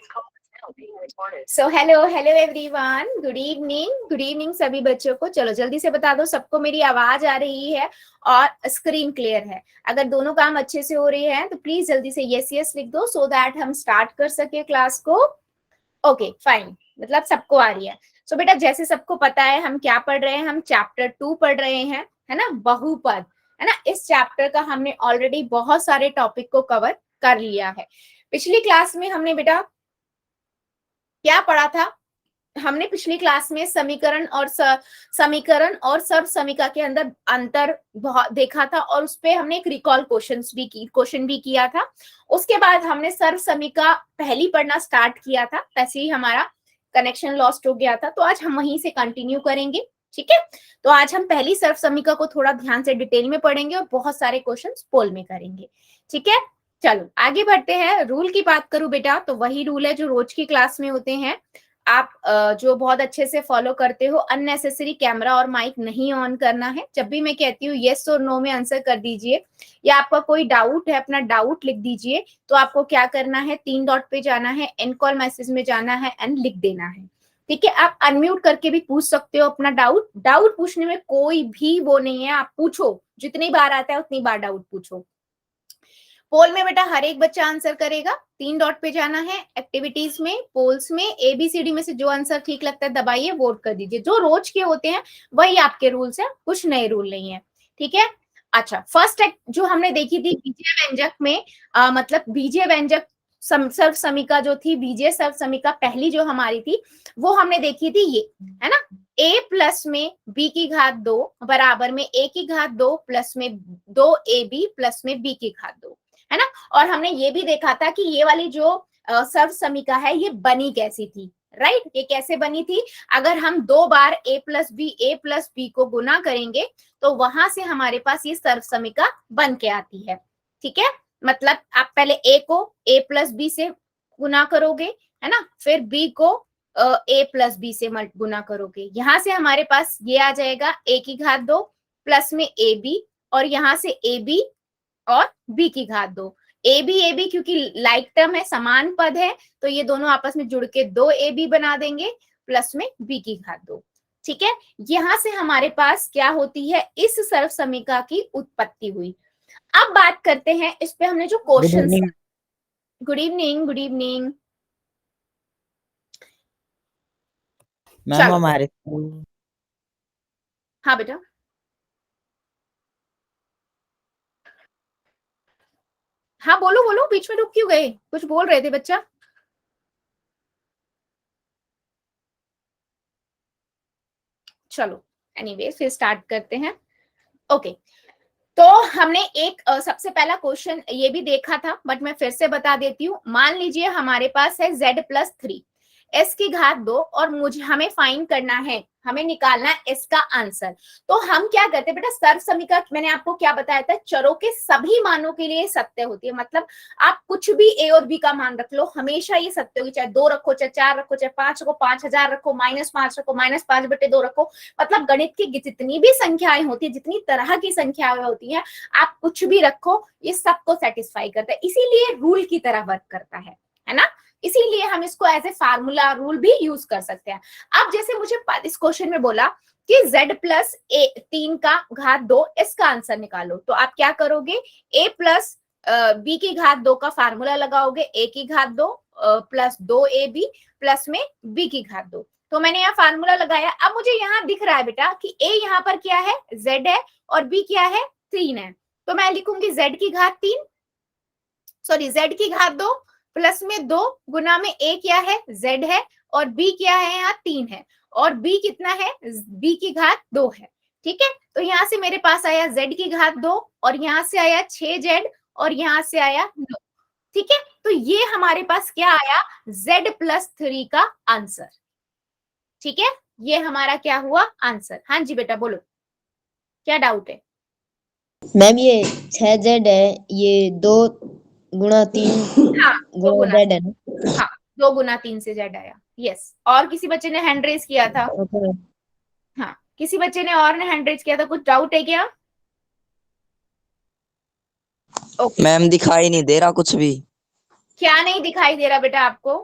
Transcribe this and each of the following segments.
So hello hello everyone, good evening सभी बच्चों को। चलो जल्दी से बता दो सबको मेरी आवाज आ रही है और स्क्रीन क्लियर है। अगर दोनों काम अच्छे से हो रहे हैं तो प्लीज जल्दी से यस यस लिख दो सो दैट हम स्टार्ट कर सके क्लास को। ओके फाइन, मतलब सबको आ रही है। सो बेटा जैसे सबको पता है हम क्या पढ़ रहे हैं, हम चैप्टर 2 पढ़ रहे हैं, है ना, बहुपद, है ना। इस चैप्टर का हमने ऑलरेडी बहुत सारे टॉपिक को कवर कर लिया है। पिछली क्लास में हमने बेटा क्या पढ़ा था? हमने पिछली क्लास में समीकरण और सर्व समीका के अंदर अंतर बहुत देखा था और उस पे हमने एक रिकॉल क्वेश्चन भी किया था। उसके बाद हमने सर्व समीका पहली पढ़ना स्टार्ट किया था, वैसे ही हमारा कनेक्शन लॉस्ट हो गया था, तो आज हम वहीं से कंटिन्यू करेंगे। ठीक है, तो आज हम पहली सर्व समीका को थोड़ा ध्यान से डिटेल में पढ़ेंगे और बहुत सारे क्वेश्चन पोल में करेंगे। ठीक है, चलो आगे बढ़ते हैं। रूल की बात करूं बेटा तो वही रूल है जो रोज की क्लास में होते हैं। आप जो बहुत अच्छे से फॉलो करते हो, अननेसेसरी कैमरा और माइक नहीं ऑन करना है। जब भी मैं कहती हूँ येस और नो में आंसर कर दीजिए, या आपका कोई डाउट है अपना डाउट लिख दीजिए। तो आपको क्या करना है, 3 डॉट पे जाना है, एंड कॉल मैसेज में जाना है एंड लिख देना है। ठीक है, आप अनम्यूट करके भी पूछ सकते हो अपना डाउट पूछने में कोई भी वो नहीं है, आप पूछो, जितनी बार आता है उतनी बार डाउट पूछो। पोल में बेटा हर एक बच्चा आंसर करेगा। 3 डॉट पे जाना है, एक्टिविटीज में, पोल्स में, एबीसीडी में से जो आंसर ठीक लगता है दबाइए, वोट कर दीजिए। जो रोज के होते हैं वही आपके रूल्स हैं, कुछ नए रूल नहीं है। ठीक है, अच्छा फर्स्ट जो हमने देखी थी बीजीय व्यंजक में, मतलब बीजीय व्यंजक सर्व समीका जो थी, बीजीय सर्व समीका पहली जो हमारी थी वो हमने देखी थी, ये है ना, a प्लस में b की घात 2 बराबर में a की घात 2 प्लस में 2ab प्लस में b की घात 2, है ना। और हमने ये भी देखा था कि ये वाली जो सर्व समीका है ये बनी कैसी थी, राइट। ये कैसे बनी थी, अगर हम 2 बार a प्लस बी को गुना करेंगे तो वहां से हमारे पास ये सर्व समीका बन के आती है। ठीक है, मतलब आप पहले a को a प्लस बी से गुना करोगे, है ना, फिर b को a प्लस बी से गुना करोगे, यहां से हमारे पास ये आ जाएगा a की घात 2 प्लस में ab, और यहां से ab और b की घात 2। ए बी क्योंकि लाइक टर्म है, समान पद है, तो ये दोनों आपस में जुड़ के 2ab बना देंगे प्लस में b की घात 2। ठीक है, यहां से हमारे पास क्या होती है, इस सर्व समीका की उत्पत्ति हुई। अब बात करते हैं इस पे हमने जो question. Good evening, good evening ma'am हमारे। हाँ बेटा, हाँ बोलो बोलो, बीच में रुक क्यों गए, कुछ बोल रहे थे बच्चा। चलो एनीवे फिर स्टार्ट करते हैं। ओके, तो हमने एक सबसे पहला क्वेश्चन ये भी देखा था, बट मैं फिर से बता देती हूँ। मान लीजिए हमारे पास है z+3 s की घात 2 और मुझे हमें फाइंड करना है, हमें निकालना है इसका आंसर। तो हम क्या करते हैं बेटा, सर्व समीका मैंने आपको क्या बताया था, चरों के सभी मानों के लिए सत्य होती है। मतलब आप कुछ भी a और b का मान रख लो, हमेशा ये सत्य होगी, चाहे 2 रखो, चाहे 4 रखो, चाहे 5 रखो, 5000 रखो, -5 रखो, -5/2 रखो। मतलब गणित की जितनी भी संख्याएं होती है, जितनी तरह की संख्याएं होती है, आप कुछ भी रखो ये सबको सेटिस्फाई करता है, इसीलिए रूल की तरह वर्क करता है ना। इसीलिए हम इसको एज ए फार्मूला रूल भी यूज कर सकते हैं। अब जैसे मुझे इस क्वेश्चन में बोला कि z+3 का घात 2 इसका आंसर निकालो, तो आप क्या करोगे, a प्लस b की घात 2 का फार्मूला लगाओगे, a की घात 2 प्लस 2ab प्लस में b की घात 2। तो मैंने यहाँ फार्मूला लगाया। अब मुझे यहाँ दिख रहा है बेटा कि a यहाँ पर क्या है, z है, और b क्या है, 3 है। तो मैं लिखूंगी z की घात 3, सॉरी z की घात 2 प्लस में 2 गुना में a क्या है, z है, और b क्या है, यहाँ 3 है, और b कितना है, b की घात 2 है। ठीक है, तो यहाँ से मेरे पास आया z की घात 2, और यहाँ से आया 6z, और यहाँ से आया 9। ठीक है, तो ये हमारे पास क्या आया, z+3 का आंसर। ठीक है, ये हमारा क्या हुआ आंसर। हाँ जी बेटा बोलो, क्या डाउट है। मैम ये 6z है, ये 2 × 3 हाँ 2 गुणा गुना, z है ना। हाँ 2 गुना 3 से जेड आया। यस, और किसी बच्चे ने हैंड रेज किया था, हाँ किसी बच्चे ने और ने हैंड रेज किया था, कुछ डाउट है क्या। ओके, मैम दिखाई नहीं दे रहा कुछ भी। क्या नहीं दिखाई दे रहा बेटा आपको,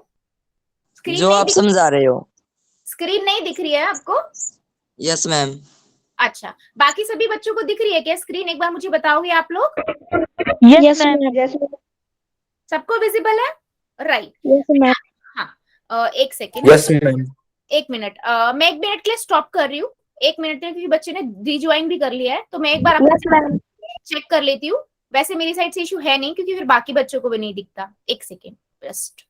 स्क्रीन जो नहीं आप समझा रहे हो। स्क्रीन नहीं दिख रही है आपको? Yes ma'am. अच्छा, बाकी सभी बच्चों को दिख रही है क्या स्क्रीन? एक बार मुझे बताओगे आप लोग। Yes ma'am. सबको विजिबल है? राइट। Yes ma'am. हाँ, एक सेकेंड। Yes ma'am. एक मिनट, मैं 1 मिनट के लिए स्टॉप कर रही हूँ। 1 मिनट में, क्योंकि बच्चे ने रिज्वाइन भी कर लिया है, तो मैं एक बार चेक कर लेती हूँ। वैसे मेरी साइड से इशू है नहीं, क्योंकि फिर बाकी बच्चों को भी नहीं दिखता। एक सेकेंड जस्ट।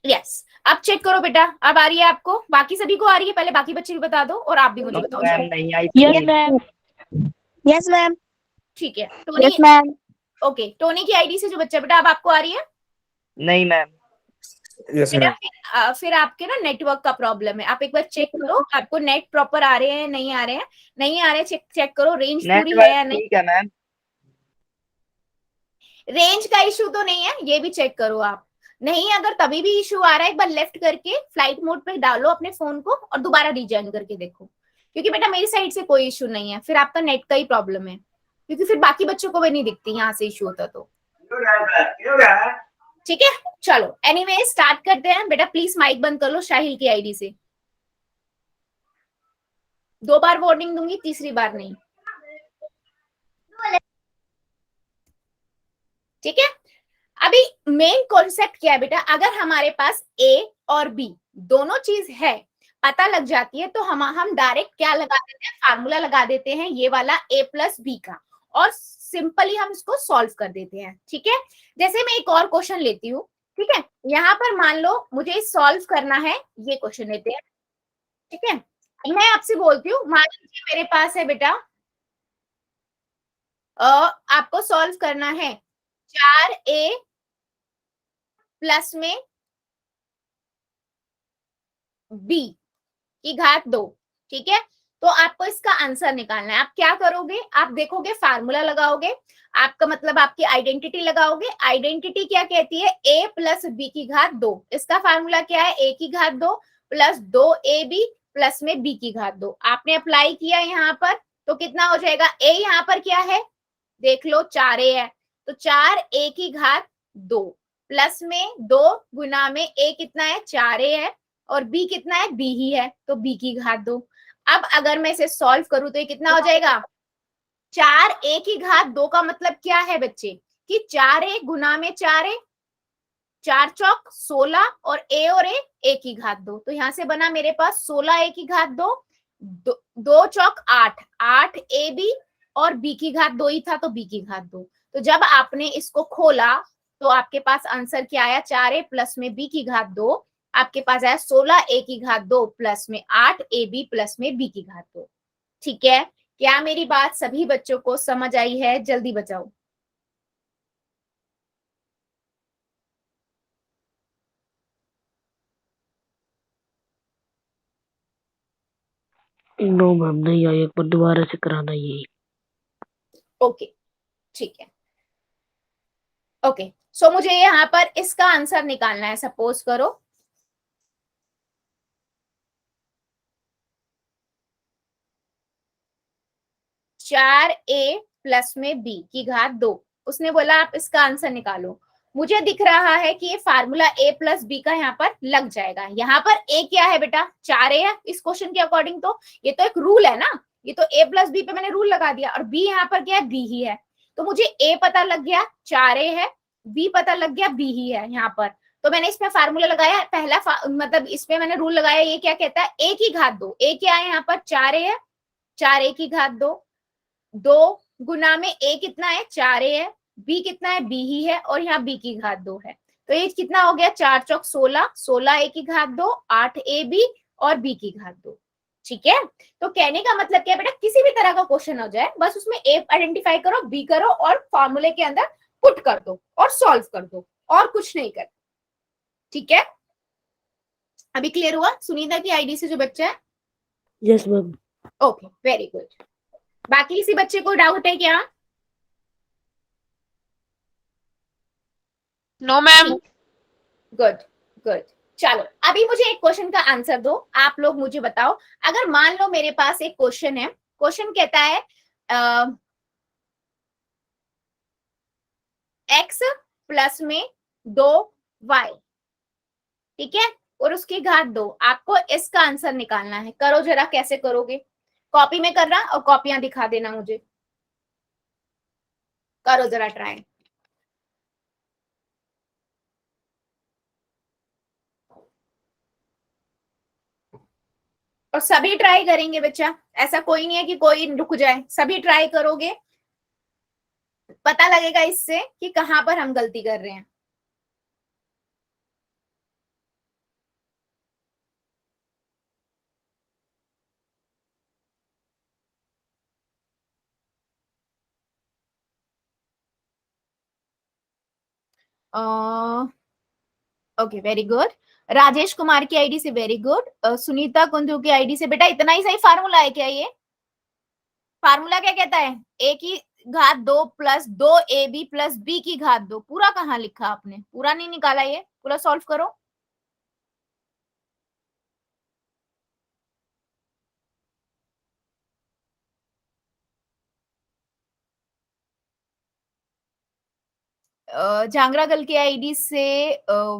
यस, अब चेक करो बेटा, अब आ रही है आपको? बाकी सभी को आ रही है? पहले बाकी बच्चे भी बता दो और आप भी मुझे बताओ। नहीं आई। Yes ma'am. Yes ma'am. ठीक है Tony. Yes ma'am. Okay, Tony की आईडी से जो बच्चा, बेटा अब आपको आ रही है? नहीं मैम। यस बेटा मैम। फिर आपके ना नेटवर्क का प्रॉब्लम है। आप एक बार चेक करो, आपको नेट प्रॉपर आ रहे हैं, नहीं आ रहे हैं? नहीं आ रहे, चेक करो रेंज पूरी है या नहीं। ठीक है मैम। रेंज का इशू तो नहीं है, ये भी चेक करो आप। नहीं, अगर तभी भी इशू आ रहा है, एक बार लेफ्ट करके फ्लाइट मोड पे डालो अपने फोन को और दोबारा रीजॉइन करके देखो। क्योंकि बेटा मेरी साइड से कोई इशू नहीं है, फिर आपका नेट का ही प्रॉब्लम है, क्योंकि फिर बाकी बच्चों को भी नहीं दिखती यहाँ से इशू होता तो। ठीक है, चलो एनीवे स्टार्ट करते हैं। बेटा प्लीज माइक बंद कर लो शाहिल की आईडी से। 2 बार वार्निंग दूंगी, तीसरी बार नहीं। ठीक है, अभी मेन कॉन्सेप्ट क्या है बेटा? अगर हमारे पास ए और बी दोनों चीज है, पता लग जाती है, तो हम डायरेक्ट क्या लगा देते हैं? फार्मूला लगा देते हैं ये वाला ए प्लस बी का, और सिंपली हम इसको सॉल्व कर देते हैं। ठीक है, जैसे मैं एक और क्वेश्चन लेती हूँ। ठीक है, यहाँ पर मान लो मुझे सॉल्व करना है, ये क्वेश्चन लेते हैं। ठीक है, मैं आपसे बोलती हूँ, मान लीजिए मेरे पास है बेटा, आपको सॉल्व करना है 4a प्लस में b की घात 2। ठीक है, तो आपको इसका आंसर निकालना है। आप क्या करोगे? आप देखोगे, फार्मूला लगाओगे, आपका मतलब आपकी आइडेंटिटी लगाओगे। आइडेंटिटी क्या कहती है? a प्लस बी की घात 2। इसका फार्मूला क्या है? a की घात 2 प्लस 2ab प्लस में b की घात 2। आपने अप्लाई किया यहाँ पर, तो कितना हो जाएगा? a यहाँ पर क्या है देख लो, 4a है, तो 4a की घात 2 प्लस में 2 गुना में a कितना है? 4a है, और b कितना है? b ही है, तो b की घात 2। अब अगर मैं इसे सॉल्व करूं तो ये कितना हो जाएगा? 4a की घात 2 का मतलब क्या है बच्चे? कि 4a गुना में 4a, 4 चौक 16, और a की घात 2, तो यहां से बना मेरे पास 16a की घात 2, 2 चौक 8, 8ab, और b की घात 2 ही था, तो b की घात 2। तो जब आपने इसको खोला तो आपके पास आंसर क्या आया? 4a प्लस में b की घात 2, आपके पास आया 16a की घात 2 प्लस में 8ab प्लस में b की घात 2। ठीक है, क्या मेरी बात सभी बच्चों को समझ आई है? जल्दी बताओ। नो मैम, नहीं आई, एक बार दोबारा से कराना ये। ओके ठीक है, ओके सो मुझे यहाँ पर इसका आंसर निकालना है। सपोज करो 4a प्लस में b की घात 2। उसने बोला आप इसका आंसर निकालो। मुझे दिख रहा है कि ये फार्मूला a प्लस बी का यहाँ पर लग जाएगा। यहाँ पर a क्या है बेटा? 4a है इस क्वेश्चन के अकॉर्डिंग, तो ये तो एक रूल है ना, ये तो a प्लस बी पे मैंने रूल लगा दिया, और b यहाँ पर क्या है? b ही है। तो मुझे a पता लग गया 4a है, b पता लग गया b ही है यहाँ पर, तो मैंने इसमें फार्मूला लगाया। पहला मतलब इसमें मैंने रूल लगाया, ये क्या कहता है? a की घात 2। a क्या है यहाँ पर? 4a है, 4a की घात 2, 2 गुना में a कितना है? 4a है, b कितना है? b ही है, और यहाँ b की घात 2 है, तो ये कितना हो गया? 4 चौक 16, 16a की घात 2, 8ab और b की घात 2। ठीक है, तो कहने का मतलब क्या है बेटा? किसी भी तरह का क्वेश्चन हो जाए, बस उसमें a आइडेंटिफाई करो, b करो, और फॉर्मूले के अंदर पुट कर दो और सॉल्व कर दो, और कुछ नहीं कर। ठीक है, अभी क्लियर हुआ? सुनीता की आईडी से जो बच्चा है। Yes ma'am. Okay very good. बाकी किसी बच्चे को डाउट है क्या? No ma'am. Good good. चलो अभी मुझे एक क्वेश्चन का आंसर दो, आप लोग मुझे बताओ। अगर मान लो मेरे पास एक क्वेश्चन है, क्वेश्चन कहता है x प्लस में 2y ठीक है, और उसकी घात 2। आपको इसका आंसर निकालना है। करो जरा, कैसे करोगे? कॉपी में करना और कॉपियां दिखा देना मुझे। करो जरा ट्राई। और सभी ट्राई करेंगे बच्चा, ऐसा कोई नहीं है कि कोई रुक जाए, सभी ट्राई करोगे। पता लगेगा इससे कि कहां पर हम गलती कर रहे हैं। Okay, very good. Rajesh Kumar की आईडी से वेरी गुड। सुनीता कुंदू की आईडी से, बेटा इतना ही सही फार्मूला है क्या ये? फार्मूला क्या कहता है? ए की घात 2 प्लस 2ab प्लस बी की घात 2। पूरा कहाँ लिखा आपने? पूरा नहीं निकाला, ये पूरा सॉल्व करो। जांगरागल की आईडी से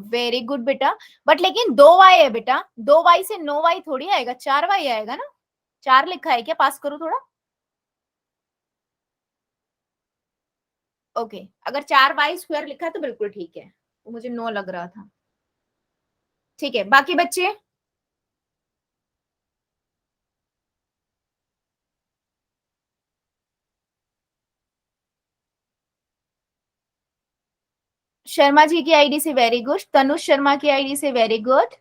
वेरी गुड बेटा। बट लेकिन 2y है बेटा, 2y से 9y थोड़ी आएगा, 4y आएगा ना। 4 लिखा है क्या? पास करो थोड़ा। ओके, अगर 4y² लिखा है तो बिल्कुल ठीक है, तो मुझे 9 लग रहा था। ठीक है, बाकी बच्चे? शर्मा जी की आईडी से वेरी गुड। तनुष शर्मा की आईडी से very good,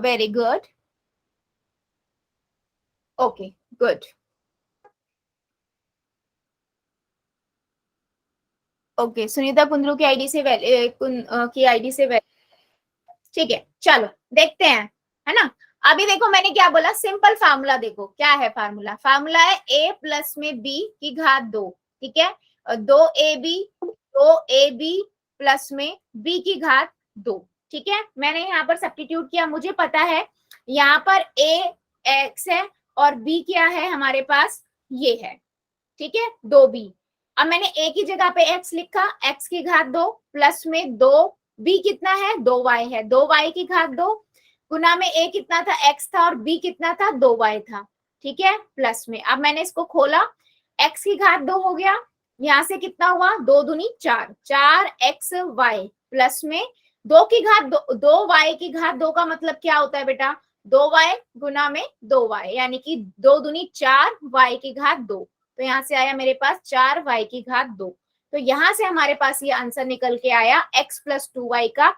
very good. Okay, good. Okay, Sunita Kundru की आईडी से की आईडी से ठीक है, चलो देखते हैं, है ना। अभी देखो मैंने क्या बोला, सिंपल फार्मूला देखो क्या है। फार्मूला फार्मूला है a प्लस में b की घात 2, ठीक है। 2ab प्लस में b की घात 2, ठीक है। मैंने यहाँ पर सब्स्टिट्यूट किया, मुझे पता है यहाँ पर a x है और b क्या है हमारे पास, ये है, ठीक है, 2b। अब मैंने a की जगह पे x लिखा, x की घात 2 प्लस में 2, b कितना है, 2y है, 2y की घात 2 गुना में a कितना था, x था, और b कितना था, 2y था, ठीक है, प्लस में। अब मैंने इसको खोला, x की घात 2 हो गया, यहां से कितना हुआ, 2 दूनी 4, 4xy प्लस में 2 की घात 2y की घात 2 का मतलब क्या होता है बेटा, 2y गुना में 2y, यानी कि 2 दूनी 4 y की घात 2। तो यहाँ से आया मेरे पास 4y की घात 2। तो यहाँ से हमारे पास ये आंसर निकल के आया x प्लस 2y का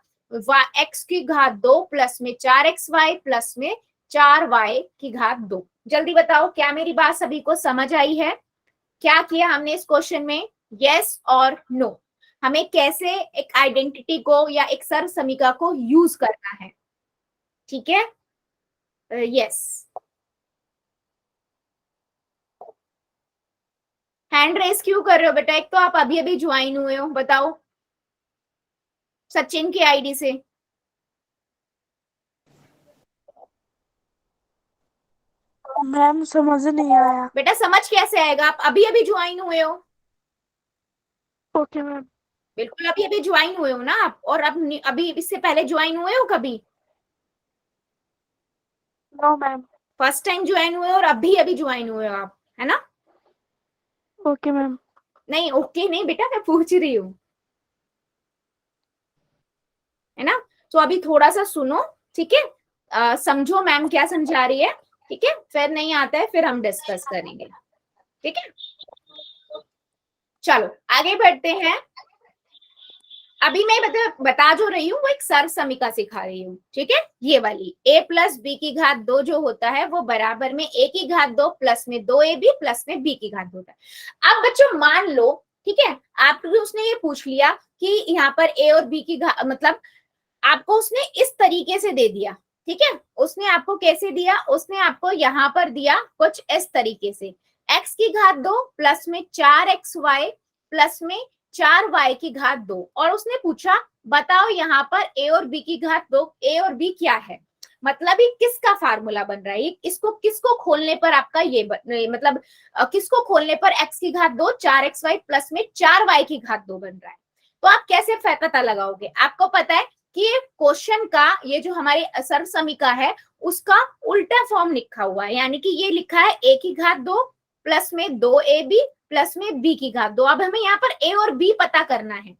x की घात 2 प्लस में 4xy प्लस में 4y की घात 2। जल्दी बताओ, क्या मेरी बात सभी को समझ आई है? क्या किया हमने इस क्वेश्चन में, यस और नो? हमें कैसे एक आइडेंटिटी को या एक सर्व समीकरण को यूज करना है, ठीक है। यस, हैंड रेस क्यों कर रहे हो बेटा? एक तो आप अभी अभी ज्वाइन हुए हो, बताओ। सचिन की आईडी से मैम समझ नहीं आया। बेटा, समझ कैसे आएगा, आप अभी अभी ज्वाइन हुए हो। Okay ma'am. बिल्कुल अभी अभी ज्वाइन हुए हो ना आप, और अब अभी इससे पहले ज्वाइन हुए हो कभी? No ma'am. First time join हुए हो और अभी अभी ज्वाइन हुए हो आप, है ना? Okay ma'am. नहीं ओके नहीं बेटा, मैं पूछ रही हूँ, है ना। तो अभी थोड़ा सा सुनो, ठीक है, समझो मैम क्या समझा रही है, ठीक है। फिर नहीं आता है फिर हम डिस्कस करेंगे, ठीक है। चलो आगे बढ़ते हैं। अभी मैं बता जो रही हूँ वो एक सर्व समीकरण सिखा रही हूँ, ठीक है। ये वाली a प्लस बी की घात 2 जो होता है वो बराबर में a की घात 2 प्लस में 2ab प्लस में b की घात 2 होता है। अब बच्चों मान लो, ठीक है, आपको उसने ये पूछ लिया कि यहाँ पर a और b की घात, मतलब आपको उसने इस तरीके से दे दिया, ठीक है। उसने आपको कैसे दिया, उसने आपको यहाँ पर दिया कुछ इस तरीके से, x की घात 2 प्लस में 4xy प्लस में 4y की घात 2, और उसने पूछा बताओ यहाँ पर a और b की घात 2, a और b क्या है, मतलब ये किसका फार्मूला बन रहा है, इसको किसको खोलने पर आपका ये मतलब किसको खोलने पर x की घात 2 4xy प्लस में 4y की घात 2 बन रहा है। तो आप कैसे पता लगाओगे, आपको पता है कि ये क्वेश्चन का ये जो हमारे सर्व समीका है उसका उल्टा फॉर्म लिखा हुआ है, यानी कि ये लिखा है a की घात 2 प्लस में 2ab प्लस में b की घात 2। अब हमें यहाँ पर a और b पता करना है,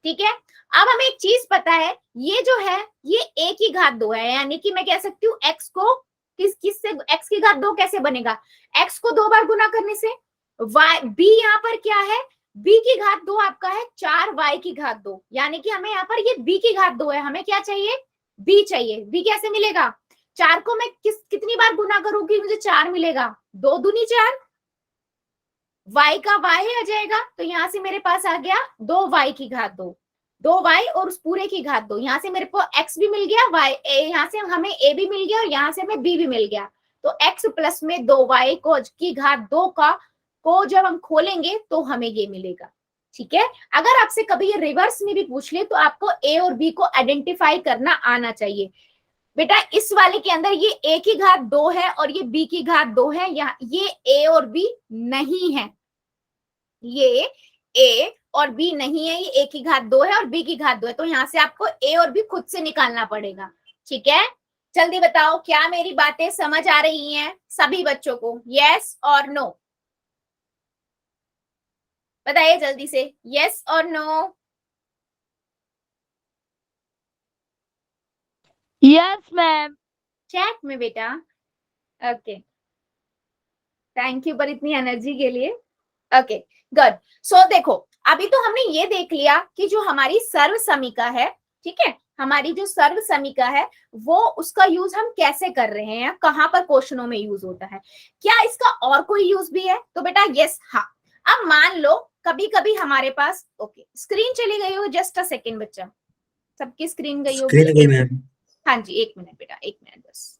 ठीक है। अब हमें एक चीज पता है, ये जो है ये a की घात 2 है, यानी कि मैं कह सकती हूँ x को किससे x की घात 2 कैसे बनेगा, x को 2 बार गुना करने से। b यहाँ पर क्या है, b की घात 2 आपका है 4y की घात 2, यानी कि हमें यहाँ पर ये b की घात 2 है, हमें क्या चाहिए, b चाहिए। b कैसे मिलेगा, 4 को मैं कितनी बार गुना करूंगी मुझे 4 मिलेगा, 2 दूनी 4, y का y आ जाएगा, तो यहाँ से मेरे पास आ गया 2y की घात 2, 2y और उस पूरे की घात 2, यहाँ से मेरे को x भी मिल गया, y यहाँ से हमें a भी मिल गया और यहाँ से हमें b भी मिल गया। तो x प्लस में 2y को की घात 2 को जब हम खोलेंगे तो हमें ये मिलेगा, ठीक है। अगर आपसे कभी ये रिवर्स में भी पूछ ले तो आपको a और b को आइडेंटिफाई करना आना चाहिए। बेटा इस वाले के अंदर ये a की घात 2 है और ये b की घात 2 है, यहाँ ये a और b नहीं है, ये a और b नहीं है, ये a की घात 2 है और b की घात 2 है, तो यहाँ से आपको a और b खुद से निकालना पड़ेगा, ठीक है। जल्दी बताओ क्या मेरी बातें समझ आ रही हैं सभी बच्चों को, यस और नो, बताइए जल्दी से, यस और नो। Yes ma'am. चैट में बेटा, ओके, थैंक यू पर इतनी एनर्जी के लिए। Okay good. सो देखो अभी तो हमने ये देख लिया कि जो हमारी सर्व समीका है, ठीक है, हमारी जो सर्व समीका है वो उसका यूज हम कैसे कर रहे हैं, कहां पर क्वेश्चनों में यूज होता है, क्या इसका और कोई यूज भी है, तो बेटा यस हाँ। अब मान लो कभी कभी हमारे पास, ओके स्क्रीन चली गई हो, जस्ट अ सेकेंड बच्चा, सबकी स्क्रीन गई होगी, स्क्रीन गई मैम। हाँ जी 1 मिनट बेटा, 1 मिनट बस।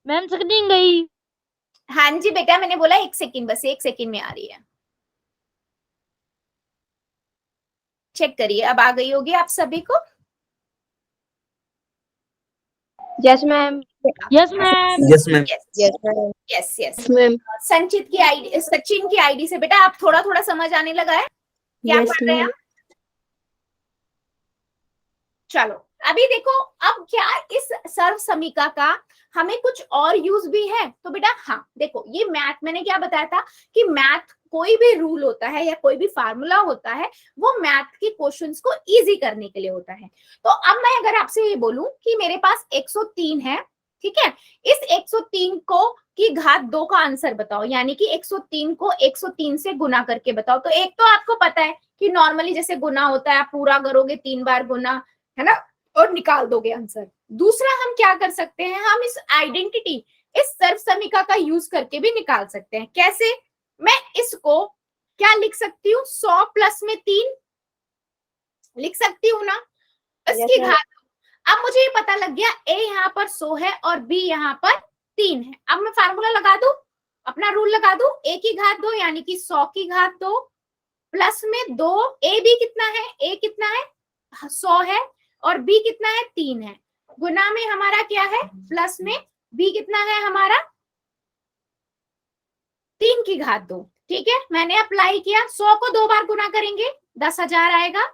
मैम स्क्रीन गई। हाँ जी बेटा मैंने बोला 1 सेकेंड, बस 1 सेकेंड में आ रही है, चेक करिए अब आ गई होगी आप सभी को। Yes ma'am. Yes ma'am. Yes ma'am. Yes ma'am. Yes yes ma'am. संचित की आईडी, सचिन की आईडी से बेटा आप थोड़ा थोड़ा समझ आने लगा है, क्या पढ़ रहे हैं आप? चलो अभी देखो अब क्या इस सर्व समीका का हमें कुछ और यूज भी है, तो बेटा हाँ देखो ये मैथ, मैंने क्या बताया था कि मैथ कोई भी रूल होता है या कोई भी फार्मूला होता है वो मैथ के क्वेश्चंस को इजी करने के लिए होता है। तो अब मैं अगर आपसे ये बोलूं कि मेरे पास 103 है, ठीक है, इस 103 को की घात 2 का आंसर बताओ, यानी कि 103 को 103 से गुना करके बताओ। तो एक तो आपको पता है कि नॉर्मली जैसे गुना होता है आप पूरा करोगे 3 बार गुना, है ना, और निकाल दोगे आंसर। दूसरा हम क्या कर सकते हैं, हम इस आइडेंटिटी, इस सर्व समीका का यूज करके भी निकाल सकते हैं। कैसे, मैं इसको क्या लिख सकती हूँ, 100 प्लस में 3 लिख सकती हूँ ना, इसकी घात। अब मुझे ये पता लग गया a यहाँ पर 100 है और b यहाँ पर 3 है। अब मैं फार्मूला लगा दूं, अपना रूल लगा दूं, a की घात 2 यानी कि 100 की घात 2 प्लस में 2, a b कितना है, a कितना है 100 है और b कितना है 3 है, गुना में हमारा क्या है प्लस में b कितना है हमारा 3 की घात 2, ठीक है। मैंने अप्लाई किया, 100 को 2 बार गुना करेंगे 10,000 आएगा,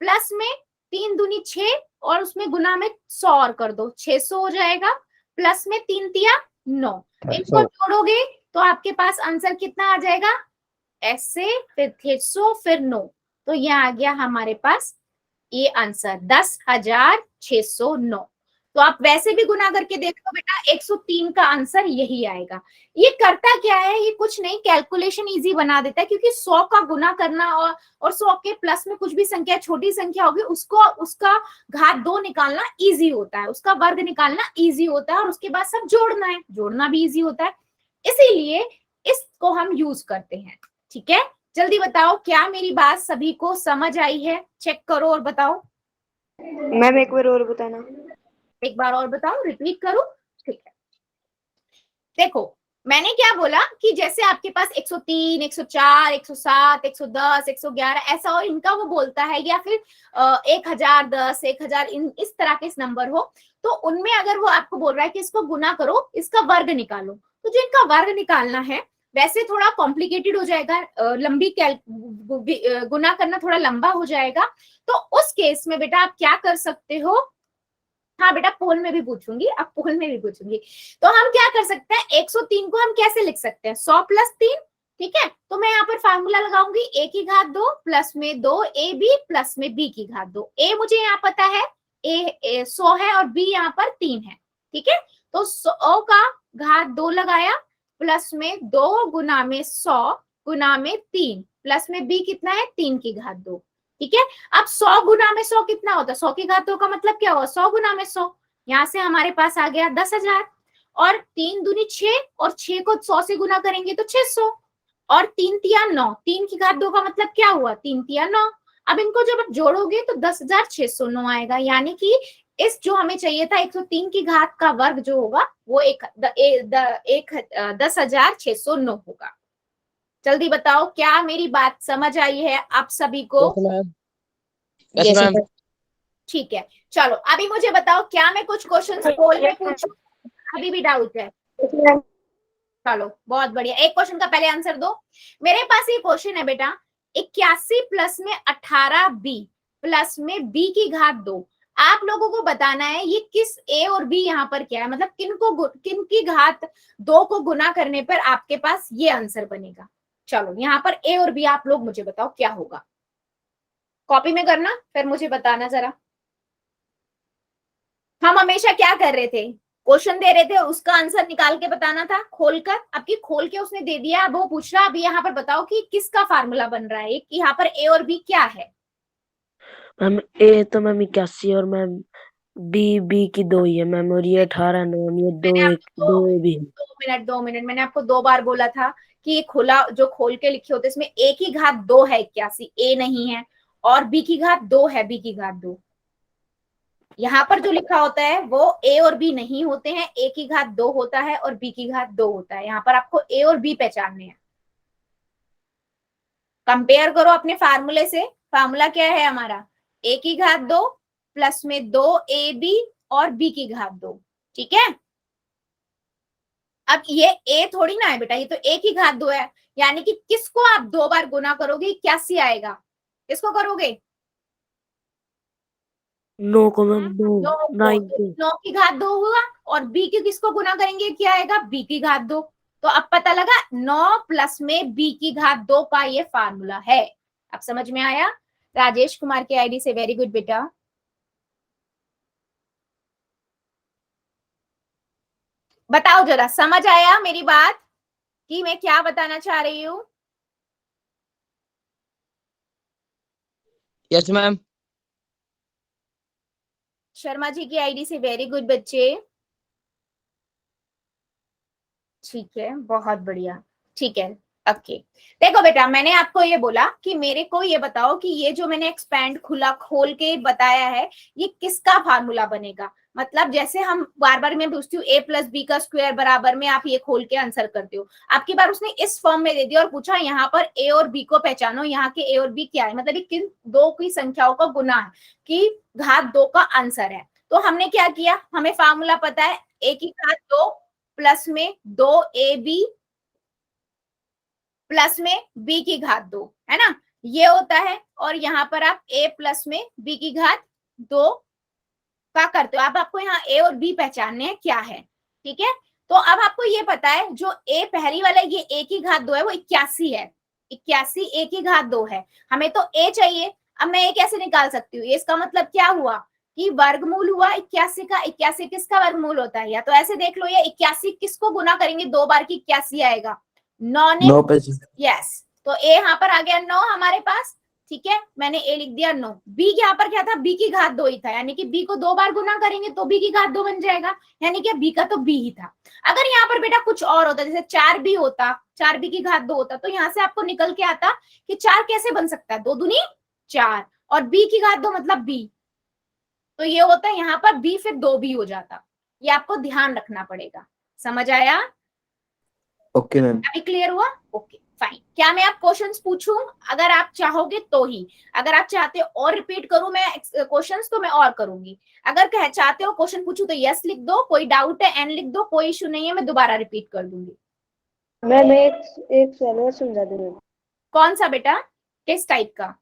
प्लस में 3 दूनी 6 और उसमें गुना में 100 और कर दो, 600 हो जाएगा, प्लस में 3 तिया 9, इनको जोड़ोगे तो आपके पास आंसर कितना आ जाएगा, ऐसे फिर 600 फिर 9, तो ये आ गया हमारे पास ये आंसर 10,609। तो आप वैसे भी गुना करके देख लो बेटा, 103 का आंसर यही आएगा। ये करता क्या है, ये कुछ नहीं, कैलकुलेशन इजी बना देता है, क्योंकि 100 का गुना करना और 100 के प्लस में कुछ भी संख्या छोटी संख्या होगी उसको उसका घात 2 निकालना इजी होता है, उसका वर्ग निकालना इजी होता है, और उसके बाद सब जोड़ना है, जोड़ना भी इजी होता है, इसीलिए इसको हम यूज करते हैं, ठीक है। जल्दी बताओ क्या मेरी बात सभी को समझ आई है, चेक करो और बताओ। मैम एक बार और बताना। एक बार और बताओ, रिपीट करो, ठीक है। देखो मैंने क्या बोला कि जैसे आपके पास 103, 104, 107, 110, 111 ऐसा हो, इनका वो बोलता है, या फिर 1010, 1000 इस तरह के नंबर हो, तो उनमें अगर वो आपको बोल रहा है कि इसको गुना करो, इसका वर्ग निकालो, तो जो इनका वर्ग निकालना है वैसे थोड़ा कॉम्प्लिकेटेड हो जाएगा, लंबी गुना करना थोड़ा लंबा हो जाएगा। तो उस केस में बेटा आप क्या कर सकते हो, हाँ बेटा पोल में भी पूछूंगी, अब पोल में भी पूछूंगी। तो हम क्या कर सकते हैं, 103 को हम कैसे लिख सकते हैं, 100 + 3, ठीक है। तो मैं यहाँ पर फार्मूला लगाऊंगी a की घात 2 प्लस में 2ab प्लस में b की घात 2। a मुझे यहाँ पता है, a 100 है और b यहाँ पर 3 है, ठीक है। तो 100 का घात 2 लगाया प्लस में 2 गुना में 100 गुना में 3 प्लस में b कितना है, 3 की घात 2, ठीक है। अब 100 गुना में 100 कितना होता है, 100 की घात 2 का मतलब क्या हुआ, 100 गुना में 100, यहाँ से हमारे पास आ गया 10,000 और 3 दूनी 6 और 6 को 100 से गुना करेंगे तो 600 और 3 तिया 9, 3 की घात 2 का मतलब क्या हुआ, 3 तिया 9। अब इनको जब आप जोड़ोगे तो 10,609 आएगा, यानी कि इस जो हमें चाहिए था 103 की घात का वर्ग जो होगा वो 10,609 होगा। जल्दी बताओ क्या मेरी बात समझ आई है आप सभी को? Yes ma'am. ठीक है, चलो अभी मुझे बताओ क्या मैं कुछ क्वेश्चन पोल में पूछूं, अभी भी डाउट है? चलो बहुत बढ़िया, एक क्वेश्चन का पहले आंसर दो। मेरे पास ये क्वेश्चन है बेटा, 81 प्लस में 18b प्लस में b की घात 2। आप लोगों को बताना है ये किस a और b यहाँ पर क्या है, मतलब किन की घात 2 को गुना करने पर आपके पास ये आंसर बनेगा। चलो यहाँ पर a और b आप लोग मुझे बताओ क्या होगा, कॉपी में करना फिर मुझे बताना जरा। हम हमेशा क्या कर रहे थे, क्वेश्चन दे रहे थे उसका आंसर निकाल के बताना था खोलकर, अब की खोल के उसने दे दिया, अब वो पूछ रहा अब यहाँ पर बताओ कि किसका फार्मूला बन रहा है, कि यहाँ पर ए और बी क्या है। मैम ए तो मैम 81 और मैम बी की 2 ही है मैम, और ये 18 मैम, ये 2 भी है। 2 मिनट मैंने आपको 2 बार बोला था कि ये खुला जो खोल के लिखे होते इसमें ए की घात 2 है 81, ए नहीं है, और बी की घात 2 है, बी की घात 2। यहाँ पर जो लिखा होता है वो ए और बी नहीं होते हैं, ए की घात 2 होता है और बी की घात 2 होता है। यहाँ पर आपको ए और बी पहचानने हैं, कंपेयर करो अपने फार्मूले से। फार्मूला क्या है हमारा, ए की घात 2 प्लस में 2ab और b की घात 2, ठीक है। अब ये a थोड़ी ना है बेटा, ये तो a की घात 2 है, यानी कि किसको आप 2 बार गुना करोगे 81 आएगा, किसको करोगे, 9 को मैम, 9 की घात 2 हुआ, और b की किसको गुना करेंगे क्या आएगा, b की घात 2। तो अब पता लगा 9 प्लस में b की घात 2 का ये फार्मूला है। अब समझ में आया? राजेश कुमार के आईडी से, वेरी गुड बेटा। बताओ जरा समझ आया मेरी बात कि मैं क्या बताना चाह रही हूँ? Yes ma'am. शर्मा जी की आईडी से, वेरी गुड बच्चे, ठीक है बहुत बढ़िया, ठीक है ओके। देखो बेटा मैंने आपको ये बोला कि मेरे को ये बताओ कि ये जो मैंने एक्सपैंड खुला खोल के बताया है ये किसका फार्मूला बनेगा। मतलब जैसे हम बार बार मैं पूछती हूँ a + b का स्क्वायर बराबर में, आप ये खोल के आंसर करते हो, आपकी बार उसने इस फॉर्म में दे दिया और पूछा यहाँ पर a और b को पहचानो, यहाँ के a और b क्या है, मतलब ये किन दो की संख्याओं का गुना है कि घात 2 का आंसर है। तो हमने क्या किया, हमें फार्मूला पता है a की घात 2 प्लस में 2ab प्लस में b की घात 2, है ना, ये होता है। और यहाँ पर आप a प्लस में b की घात 2 का करते हो। अब आपको यहाँ a और b पहचानने हैं क्या है, ठीक है। तो अब आपको ये पता है जो a पहली वाला ये a की घात 2 है वो 81 है, 81 a की घात 2 है, हमें तो a चाहिए। अब मैं a कैसे निकाल सकती हूँ, इसका मतलब क्या हुआ कि वर्गमूल हुआ 81 का। 81 किसका वर्गमूल होता है, या तो ऐसे देख लो, या 81 किसको गुना करेंगे 2 बार की 81 आएगा, 9 पे। यस, तो a यहाँ पर आ गया 9 हमारे पास, ठीक है, मैंने a लिख दिया 9। b यहाँ पर क्या था, b की घात 2 ही था, यानी कि b को 2 बार गुना करेंगे तो b की घात 2 बन जाएगा, यानी कि b का तो b ही था। अगर यहाँ पर बेटा कुछ और होता, जैसे 4b होता, 4b की घात 2 होता, तो यहाँ से आपको निकल के आता कि 4 कैसे बन सकता है, 2 दूनी 4 और b की घात 2 मतलब b, तो ये होता है यहाँ पर b फिर 2 भी हो जाता। ये आपको ध्यान रखना पड़ेगा, समझ आया? Okay ma'am. अभी क्लियर हुआ? Okay fine. क्या मैं आप क्वेश्चंस पूछूं, अगर आप चाहोगे तो ही, अगर आप चाहते हो और रिपीट करूं मैं क्वेश्चंस तो मैं और करूंगी, अगर चाहते हो क्वेश्चन पूछूं तो यस लिख दो, कोई डाउट है एन लिख दो, कोई इशू नहीं है, मैं दोबारा रिपीट कर दूंगी। मैम एक सवाल और समझा दो मैम। कौन सा बेटा, किस टाइप का?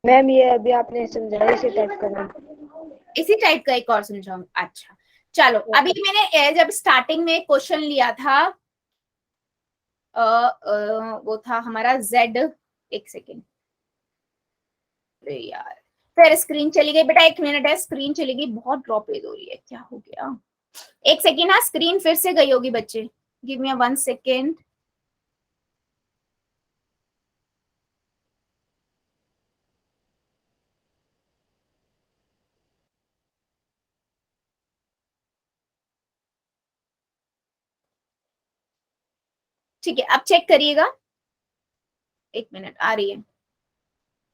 मैम ये अभी आपने समझाया इसी टाइप का मैम। इसी टाइप का एक और समझाऊं? अच्छा चलो, अभी मैंने जब स्टार्टिंग में क्वेश्चन लिया था वो था हमारा जेड, एक सेकेंड यार, फिर स्क्रीन चली गई बेटा, एक मिनट है, स्क्रीन चली गई, बहुत ड्रॉपेज हो रही है, क्या हो गया? एक सेकेंड, हाँ स्क्रीन फिर से गई होगी बच्चे, गिव मी 1 सेकेंड। ठीक है, अब चेक करिएगा, एक मिनट, आ रही है,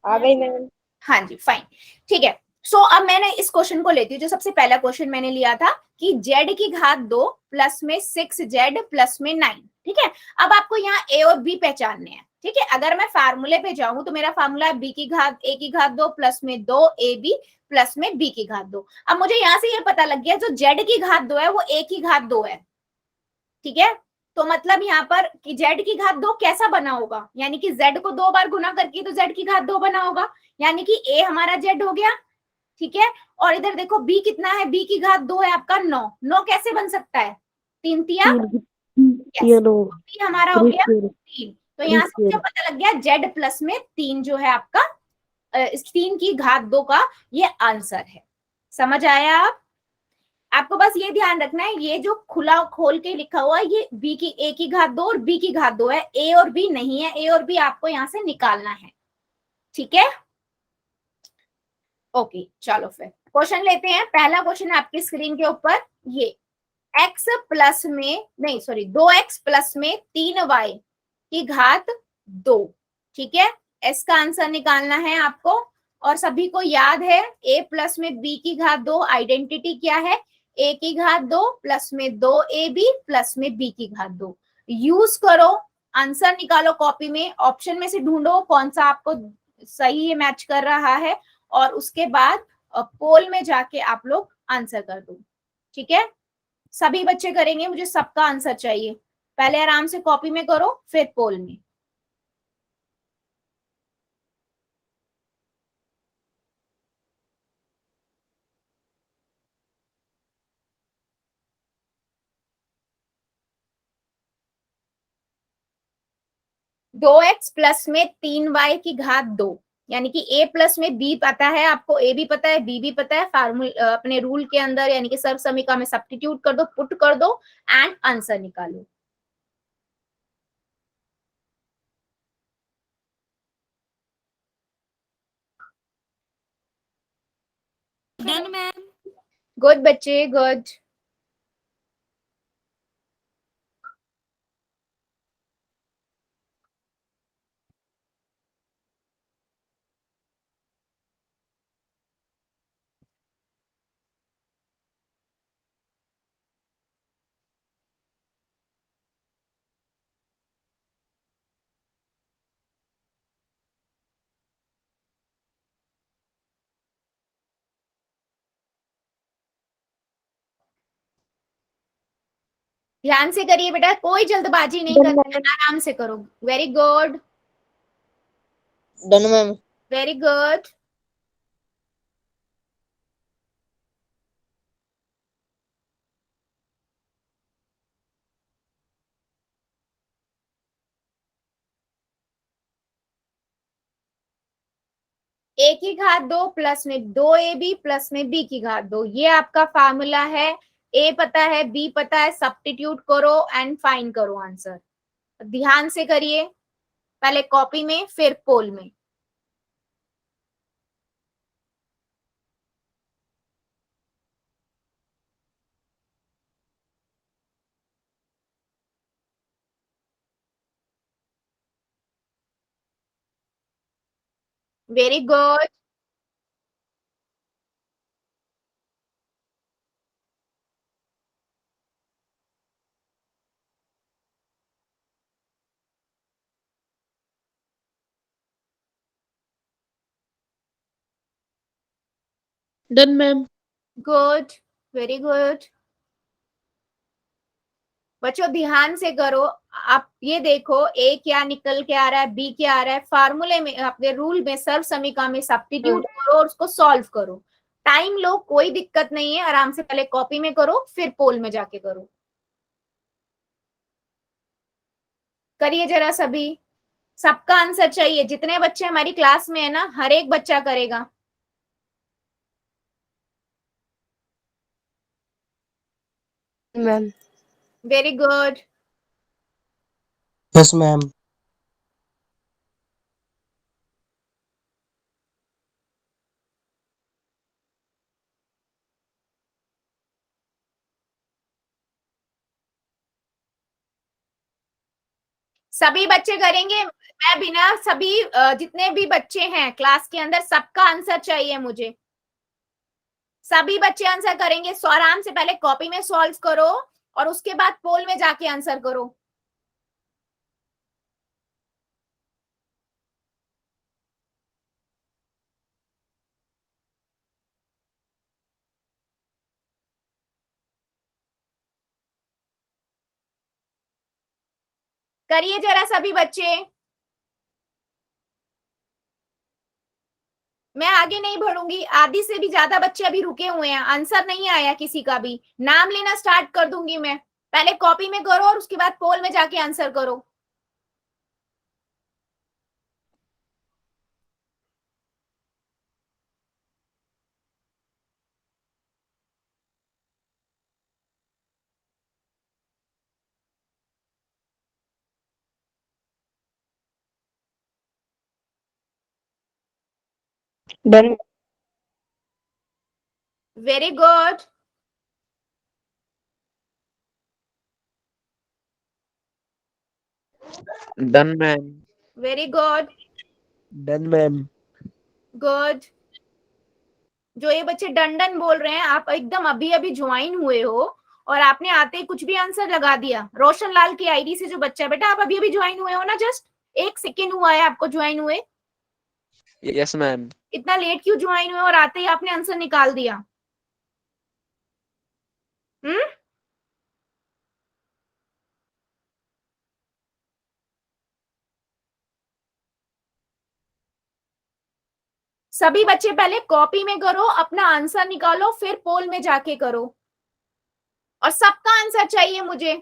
आ गई मैम। हाँ जी फाइन, ठीक है। सो अब मैंने इस क्वेश्चन को लेती हूँ, जो सबसे पहला क्वेश्चन मैंने लिया था कि जेड की घात 2 प्लस में 6z प्लस में 9, ठीक है। अब आपको यहाँ ए और बी पहचानने हैं, ठीक है। अगर मैं फार्मूले पे जाऊं तो मेरा फार्मूला है बी की घात ए की घात 2 प्लस में 2ab प्लस में बी की घात 2। अब मुझे यहाँ से ये पता लग गया, जो जेड की घात 2 है वो ए की घात 2 है, ठीक है। तो मतलब यहाँ पर कि जेड की घात 2 कैसा बना होगा, यानी कि जेड को 2 बार गुना करके तो जेड की घात 2 बना होगा, यानी कि ए हमारा जेड हो गया, ठीक है। और इधर देखो बी कितना है, बी की घात 2 है आपका 9, 9 कैसे बन सकता है, 3 तिया, तीन बी हमारा हो गया 3। तो यहाँ से मुझे स्क्वायर। पता लग गया जेड प्लस में 3 जो है आपका, इस 3 की घात 2 का ये आंसर है। समझ आया? आप आपको बस ये ध्यान रखना है, ये जो खुला खोल के लिखा हुआ है ये बी की ए की घात 2 और बी की घात 2 है, ए और बी नहीं है, ए और बी आपको यहाँ से निकालना है, ठीक है। ओके चलो फिर क्वेश्चन लेते हैं। पहला क्वेश्चन है आपकी स्क्रीन के ऊपर, ये x प्लस में नहीं सॉरी 2x प्लस में 3y की घात 2, ठीक है। s का आंसर निकालना है आपको, और सभी को याद है a प्लस में b की घात 2 आइडेंटिटी क्या है, a की घात 2 प्लस में 2ab प्लस में b की घात 2। यूज करो, आंसर निकालो कॉपी में, ऑप्शन में से ढूंढो कौन सा आपको सही मैच कर रहा है, और उसके बाद पोल में जाके आप लोग आंसर कर दो, ठीक है। सभी बच्चे करेंगे, मुझे सबका आंसर चाहिए, पहले आराम से कॉपी में करो फिर पोल में। दो एक्स प्लस में 3y की घात 2, यानी कि a प्लस में b पता है आपको, a भी पता है b भी पता है, फार्मूला अपने रूल के अंदर यानी कि सर्व समीकरण में सब्स्टिट्यूट कर दो, पुट कर दो एंड आंसर निकालो। Done ma'am. गुड बच्चे गुड। ध्यान से करिए बेटा, कोई जल्दबाजी नहीं करना है, आराम से करो। Very good done ma'am. Very good. A की घात 2 प्लस में 2ab प्लस में b की घात 2, ये आपका फार्मूला है। ए पता है, बी पता है, सब्स्टिट्यूट करो एंड फाइंड करो आंसर। ध्यान से करिए, पहले कॉपी में फिर पोल में। Very good. Done ma'am. Good very good. बच्चों ध्यान से करो। आप ये देखो ए क्या निकल के आ रहा है, बी क्या आ रहा है, फार्मूले में अपने रूल में सर्व समीकरण में सब्स्टिट्यूट करो और उसको सॉल्व करो। टाइम लो, कोई दिक्कत नहीं है, आराम से पहले कॉपी में करो फिर पोल में जाके करो। करिए जरा सभी, सबका आंसर चाहिए। जितने बच्चे हमारी क्लास में है ना, हर एक बच्चा करेगा। Ma'am. Very good. Yes ma'am. सभी बच्चे करेंगे। मैं बिना सभी जितने भी बच्चे हैं क्लास के अंदर, सबका आंसर चाहिए मुझे। सभी बच्चे आंसर करेंगे। सो आराम से पहले कॉपी में सॉल्व करो और उसके बाद पोल में जाके आंसर करो। करिए जरा सभी बच्चे। मैं आगे नहीं बढ़ूंगी, आधी से भी ज्यादा बच्चे अभी रुके हुए हैं, आंसर नहीं आया किसी का भी। नाम लेना स्टार्ट कर दूंगी मैं, पहले कॉपी में करो और उसके बाद पोल में जाके आंसर करो। Done. Very good. Done ma'am. Very good. Done ma'am. Good. जो ये बच्चे डंडन बोल रहे हैं, आप एकदम अभी अभी ज्वाइन हुए हो और आपने आते ही कुछ भी आंसर लगा दिया। रोशन लाल की आईडी से जो बच्चा, बेटा आप अभी अभी ज्वाइन हुए हो ना, जस्ट 1 सेकेंड हुआ है आपको ज्वाइन हुए। Yes ma'am. इतना लेट क्यों ज्वाइन हुए और आते ही आपने आंसर निकाल दिया? हम्म। सभी बच्चे पहले कॉपी में करो, अपना आंसर निकालो, फिर पोल में जाके करो और सबका आंसर चाहिए मुझे।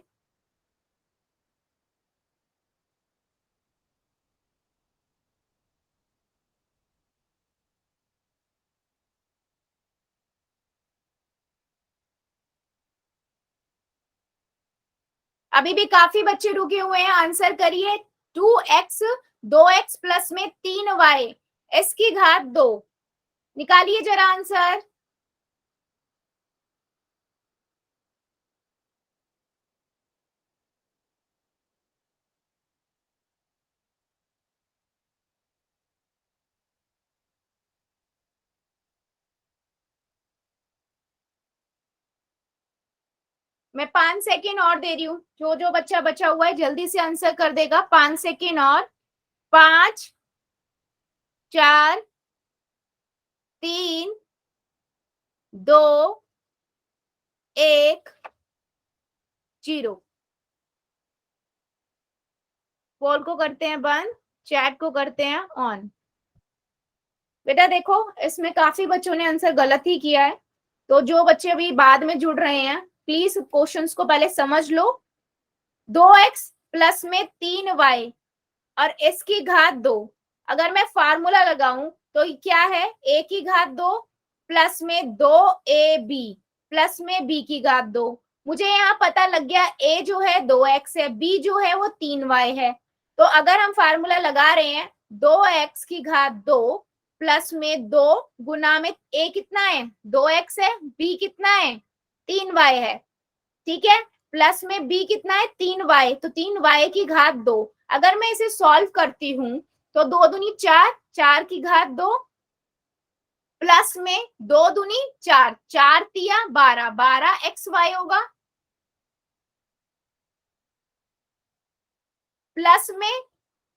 अभी भी काफी बच्चे रुके हुए हैं, आंसर करिए। 2x 2x प्लस में 3y s की घात 2, निकालिए जरा आंसर। मैं 5 सेकेंड और दे रही हूँ, जो जो बच्चा बचा हुआ है जल्दी से आंसर कर देगा। 5 सेकेंड और। 5 4 3 2 1 0। पोल को करते हैं बंद, चैट को करते हैं ऑन। बेटा देखो, इसमें काफी बच्चों ने आंसर गलत ही किया है, तो जो बच्चे अभी बाद में जुड़ रहे हैं प्लीज क्वेश्चंस को पहले समझ लो। 2x प्लस में 3y और s की घात 2, अगर मैं फार्मूला लगाऊं तो क्या है? a की घात 2 प्लस में 2ab प्लस में b की घात 2। मुझे यहाँ पता लग गया a जो है 2x है, b जो है वो 3y है। तो अगर हम फार्मूला लगा रहे हैं 2x की घात 2 प्लस में 2 गुना में a कितना है? 2x है, b कितना है? 3y है, ठीक है। प्लस में b कितना है? 3y, तो 3y की घात 2। अगर मैं इसे सॉल्व करती हूँ तो 2 दूनी 4, 4 की घात 2 प्लस में 2 दूनी 4, 4 तिया 12, 12xy होगा, प्लस में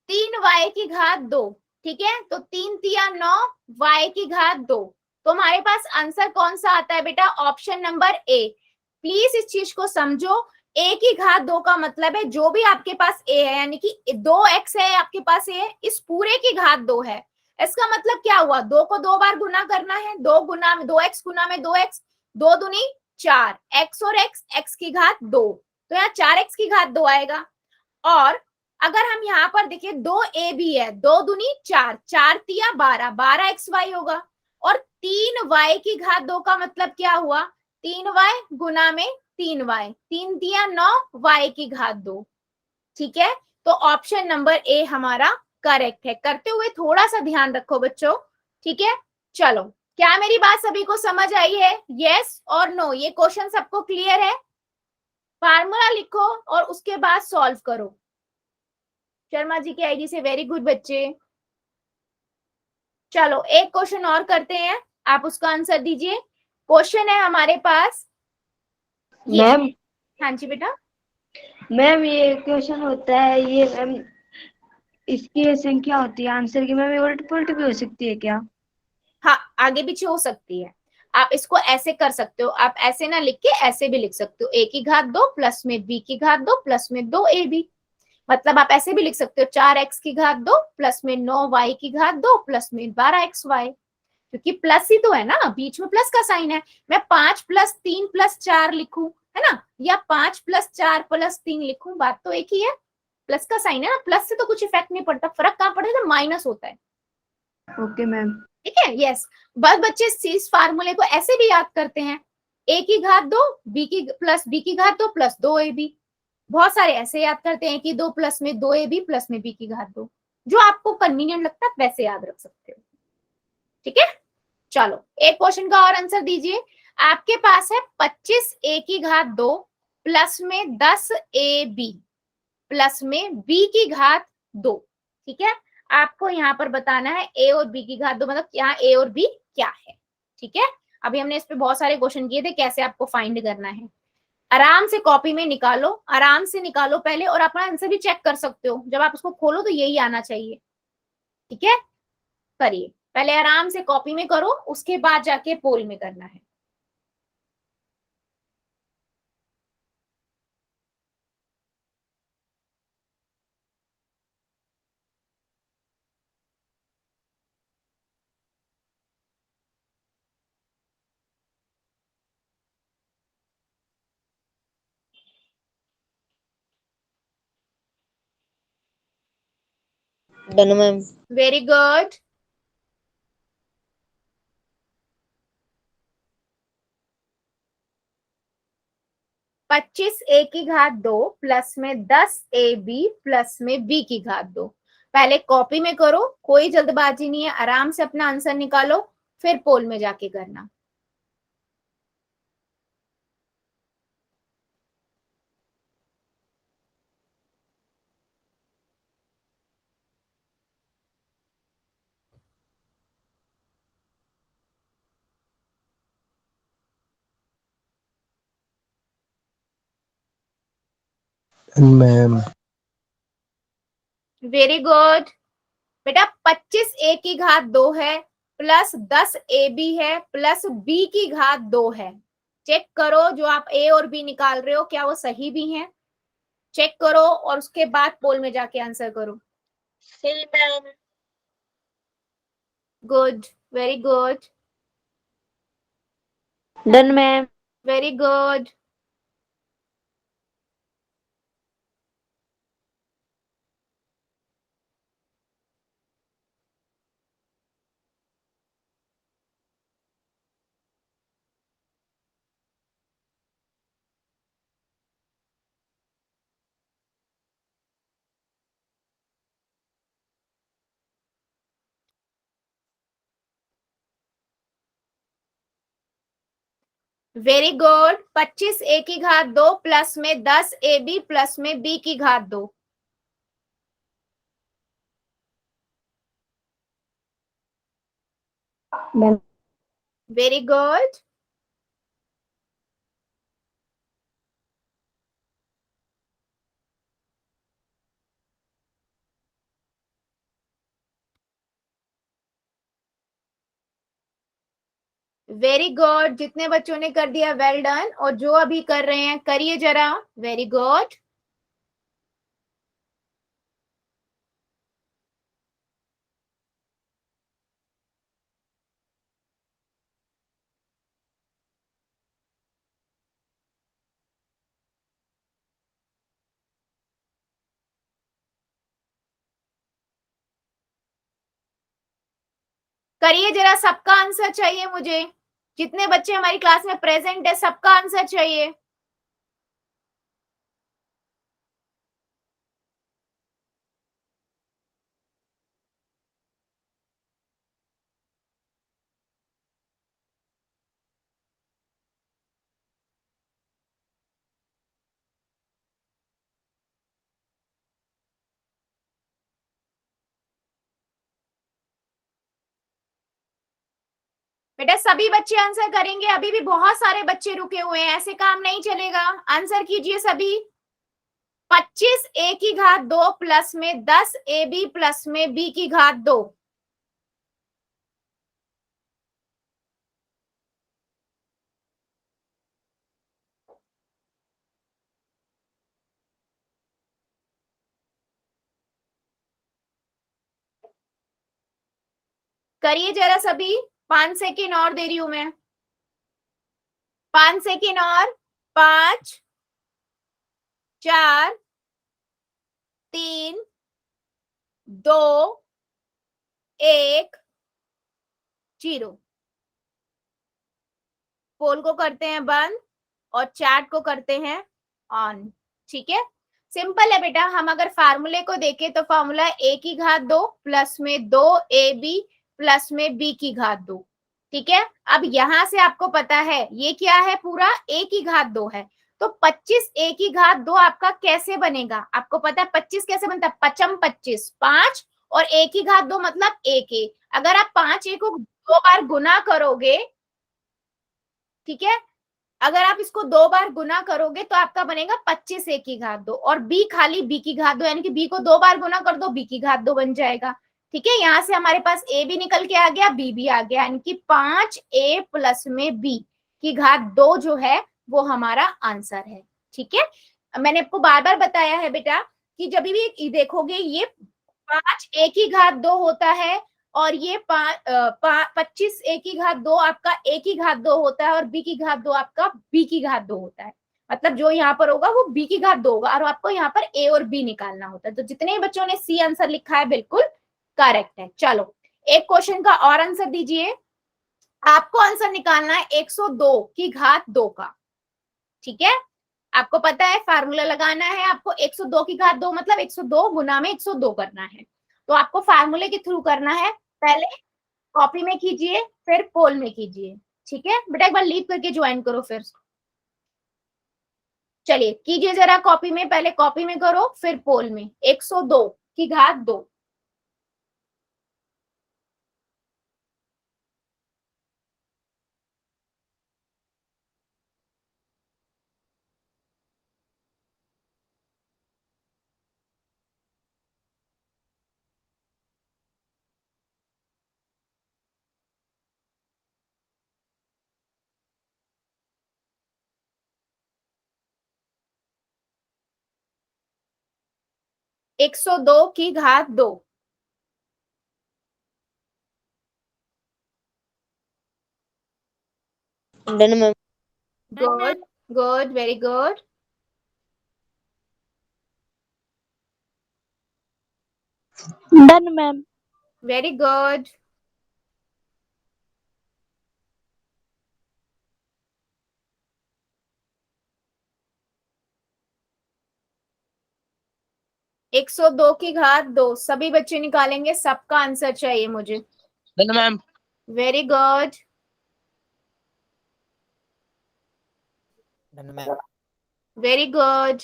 3y की घात 2, ठीक है। तो 3 तिया 9, y की घात 2। तो हमारे पास आंसर कौन सा आता है बेटा? Option number A. प्लीज इस चीज को समझो ए की घात 2 का मतलब है जो भी आपके पास ए है, यानी कि 2x है आपके पास ए, इस पूरे की घात 2 है। इसका मतलब क्या हुआ, 2 को 2 बार गुना करना है, 2 गुना में 2x गुना में 2x, 2 दूनी 4, x और x की घात 2, तो यहाँ 4x की घात 2 आएगा। और अगर हम यहाँ पर देखिए 2a भी है, 2 दूनी 4, 4 तिया 12, 12xy होगा। और 3y की घात 2 का मतलब क्या हुआ, 3y गुना में 3y, 3 तिया 9, y की घात 2। ठीक है, तो ऑप्शन नंबर ए हमारा करेक्ट है। करते हुए थोड़ा सा ध्यान रखो बच्चों, ठीक है। चलो, क्या मेरी बात सभी को समझ आई है, यस और नो? ये क्वेश्चन सबको क्लियर है? फार्मूला लिखो और उसके बाद सॉल्व करो। शर्मा जी की आईडी से, वेरी गुड बच्चे। चलो एक क्वेश्चन और करते हैं, आप उसका आंसर दीजिए। क्वेश्चन है हमारे पास ये। मैम हाँ जी बेटा। मैम ये क्वेश्चन होता है, ये मैम इसकी संख्या होती है आंसर की, मैम ये उलट पुलट भी हो सकती है क्या? हाँ, आगे पीछे हो सकती है। आप इसको ऐसे कर सकते हो, आप ऐसे ना लिख के ऐसे भी लिख सकते हो, ए की घात 2 प्लस में बी की घात 2 प्लस में 2ab। मतलब आप ऐसे भी लिख सकते हो 4x की घात 2 प्लस में 9y की घात 2 प्लस में 12xy, क्योंकि प्लस ही तो है ना, बीच में प्लस का साइन है। मैं 5 प्लस 3 प्लस 4 लिखूं, है ना, या 5 प्लस 4 प्लस 3 लिखूं, बात तो एक ही है। प्लस का साइन है ना, प्लस से तो कुछ इफेक्ट नहीं पड़ता, फर्क कहाँ पड़ता है, माइनस होता है। Okay ma'am. ठीक है, यस। बस बच्चे इस फार्मूले को ऐसे भी याद करते हैं, ए की घात 2 बी की प्लस बी की घात 2 प्लस 2ab। बहुत सारे ऐसे याद करते हैं कि 2 प्लस में 2ab प्लस में बी की घात 2। जो आपको कन्वीनियंट लगता है वैसे याद रख सकते हो। ठीक है, चलो एक क्वेश्चन का और आंसर दीजिए। आपके पास है 25a की घात 2 प्लस में 10ab प्लस में b की घात 2। ठीक है, आपको यहाँ पर बताना है a और b की घात 2, मतलब यहाँ a और b क्या है। ठीक है, अभी हमने इस पे बहुत सारे क्वेश्चन किए थे, कैसे आपको फाइंड करना है। आराम से कॉपी में निकालो, आराम से निकालो पहले, और अपना आंसर भी चेक कर सकते हो, जब आप उसको खोलो तो यही आना चाहिए। ठीक है, करिए पहले, आराम से कॉपी में करो, उसके बाद जाके पोल में करना है। Done ma'am. Very good. पच्चीस ए की घात 2 प्लस में 10ab प्लस में b की घात 2। पहले कॉपी में करो, कोई जल्दबाजी नहीं है, आराम से अपना आंसर निकालो, फिर पोल में जाके करना। मैम। वेरी गुड बेटा। 25a की घात 2 है प्लस 10ab है प्लस b की घात 2 है। चेक करो जो आप a और b निकाल रहे हो क्या वो सही भी हैं, चेक करो और उसके बाद पोल में जाके आंसर करो। सही ma'am. Good, very good, done ma'am. Very good. Very good. 25a की घात 2 प्लस में 10ab प्लस में b की घात 2। Ma'am very good. Very good, जितने बच्चों ने कर दिया वेल डन, और जो अभी कर रहे हैं करिए जरा, वेरी गुड। करिए जरा, सबका आंसर चाहिए मुझे। जितने बच्चे हमारी क्लास में प्रेजेंट है सबका आंसर चाहिए। बेटा सभी बच्चे आंसर करेंगे, अभी भी बहुत सारे बच्चे रुके हुए हैं, ऐसे काम नहीं चलेगा। आंसर कीजिए सभी। 25 ए की घात 2 प्लस में 10 ए बी प्लस में बी की घात 2। करिए जरा सभी, 5 सेकेंड और दे रही हूं मैं, 5 सेकेंड और। 5 4 3 2 1 0। पोल को करते हैं बंद और चैट को करते हैं ऑन। ठीक है, सिंपल है बेटा। हम अगर फार्मूले को देखें तो फार्मूला ए की घात 2 प्लस में 2 ए बी प्लस में बी की घात 2। ठीक है, अब यहां से आपको पता है ये क्या है, पूरा ए की घात 2 है। तो 25 ए की घात 2 आपका कैसे बनेगा, आपको पता है 25 कैसे बनता है, पचम 25, 5 और ए की घात 2 मतलब एक ए। अगर आप 5 ए को 2 बार गुना करोगे, ठीक है, अगर आप इसको 2 बार गुना करोगे तो आपका बनेगा 25 ए की घात 2, और बी खाली बी की घात 2, यानी कि बी को 2 बार गुना कर दो, बी की घात 2 बन जाएगा। ठीक है, यहां से हमारे पास ए भी निकल के आ गया, बी भी आ गया, यानी कि 5 ए प्लस में बी की घात 2 जो है वो हमारा आंसर है। ठीक है, मैंने आपको बार बार बताया है बेटा कि जब भी देखोगे ये 5 ए की घात 2 होता है, और ये 25 ए की घात 2 आपका ए की घात 2 होता है, और बी की घात 2 आपका बी की घात 2 होता है। मतलब जो यहाँ पर होगा वो बी की घात 2 होगा, और आपको यहाँ पर ए और बी निकालना होता है। तो जितने बच्चों ने सी आंसर लिखा है बिल्कुल करेक्ट है। चलो एक क्वेश्चन का और आंसर दीजिए। आपको आंसर निकालना है 102 की घात 2 का। ठीक है, आपको पता है फार्मूला लगाना है, आपको 102 की घात 2 मतलब 102 गुना में 102 करना है। तो आपको फार्मूले के थ्रू करना है, पहले कॉपी में कीजिए फिर पोल में कीजिए। ठीक है बेटा, एक बार लीव करके ज्वाइन करो फिर। चलिए कीजिए जरा कॉपी में, पहले कॉपी में करो फिर पोल में। 102 की घात 2। एक सौ दो की घात 2। Done ma'am. Good good, very good. Done ma'am. Very good. एक सौ दो की घात 2 सभी बच्चे निकालेंगे, सबका आंसर चाहिए मुझे। Done ma'am. Very good. Done ma'am. Very good.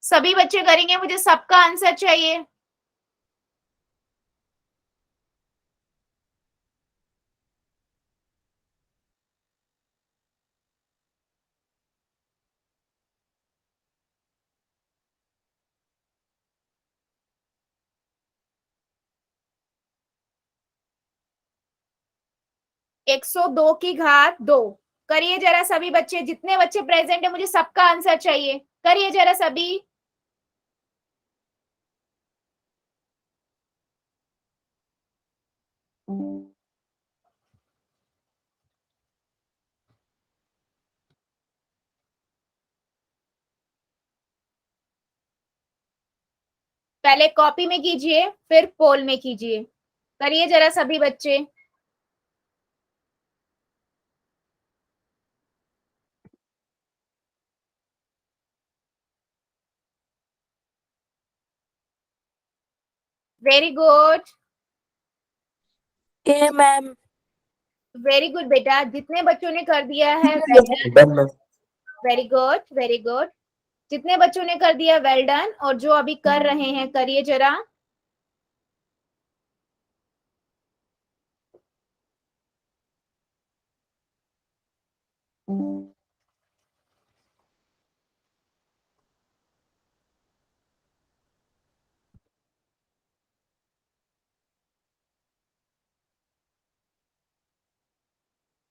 सभी बच्चे करेंगे, मुझे सबका आंसर चाहिए। 102 की घात 2। करिए जरा सभी बच्चे, जितने बच्चे प्रेजेंट है मुझे सबका आंसर चाहिए, करिए जरा सभी। पहले कॉपी में कीजिए फिर पोल में कीजिए, करिए जरा सभी बच्चे। वेरी गुड, ए मैम। वेरी गुड बेटा, जितने बच्चों ने कर दिया है done ma'am. Very good, very good. जितने बच्चों ने कर दिया वेल डन, और जो अभी कर रहे हैं करिए जरा।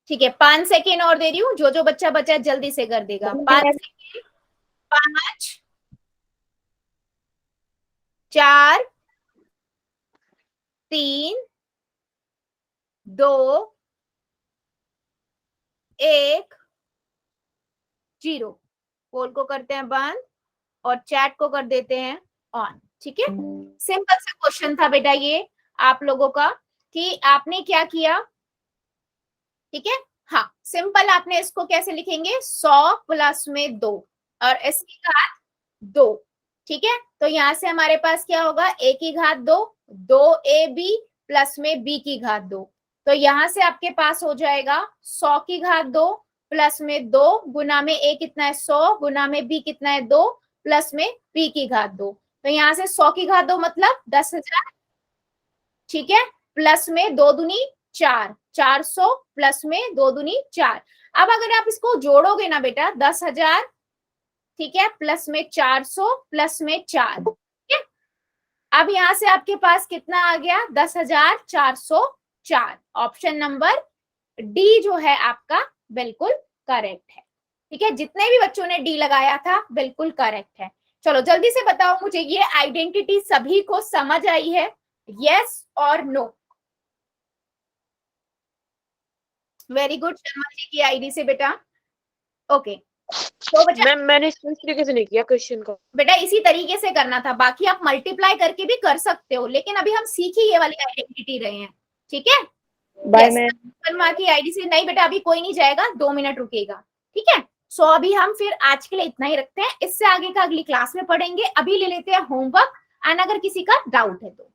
ठीक है, 5 सेकेंड और दे रही हूँ, जो जो बच्चा बचा जल्दी से कर देगा। 5 सेकेंड, 5 4 3 2 1 0। पोल को करते हैं बंद और चैट को कर देते हैं ऑन। ठीक है, सिंपल सा क्वेश्चन था बेटा ये आप लोगों का, कि आपने क्या किया। ठीक है, हाँ सिंपल, आपने इसको कैसे लिखेंगे, 100 प्लस में 2 और इसकी घात 2। ठीक है, तो यहां से हमारे पास क्या होगा, a की घात 2, 2ab प्लस में b की घात 2। तो यहां से आपके पास हो जाएगा 100 की घात 2 प्लस में 2 गुना में a कितना है 100 गुना में b कितना है 2 प्लस में b की घात 2। तो यहां से 100 की घात 2 मतलब 10,000। ठीक है, प्लस में 2 दूनी 4, 400 प्लस में 2 दूनी 4। अब अगर आप इसको जोड़ोगे ना बेटा, 10,000, ठीक है, प्लस में 400 प्लस में 4। ठीक है, अब यहां से आपके पास कितना आ गया, 10,404। ऑप्शन नंबर डी जो है आपका बिल्कुल करेक्ट है। ठीक है, जितने भी बच्चों ने डी लगाया था बिल्कुल करेक्ट है। चलो जल्दी से बताओ मुझे, ये आइडेंटिटी सभी को समझ आई है, यस और no? Very good, Sharma ji की आईडी से बेटा। ओके, तो बच्चा मैम मैंने इस तरीके से नहीं किया क्वेश्चन को। बेटा इसी तरीके से करना था, बाकी आप मल्टीप्लाई करके भी कर सकते हो, लेकिन अभी हम सीख ही ये वाली आइडेंटिटी रहे हैं। ठीक है, बाय मैम। शर्मा की आईडी से नहीं बेटा, अभी कोई नहीं जाएगा, 2 मिनट रुकेगा। ठीक है, सो अभी हम फिर आज के लिए इतना ही रखते हैं, इससे आगे का अगली क्लास में पढ़ेंगे। अभी ले लेते हैं होमवर्क, एंड अगर किसी का डाउट है तो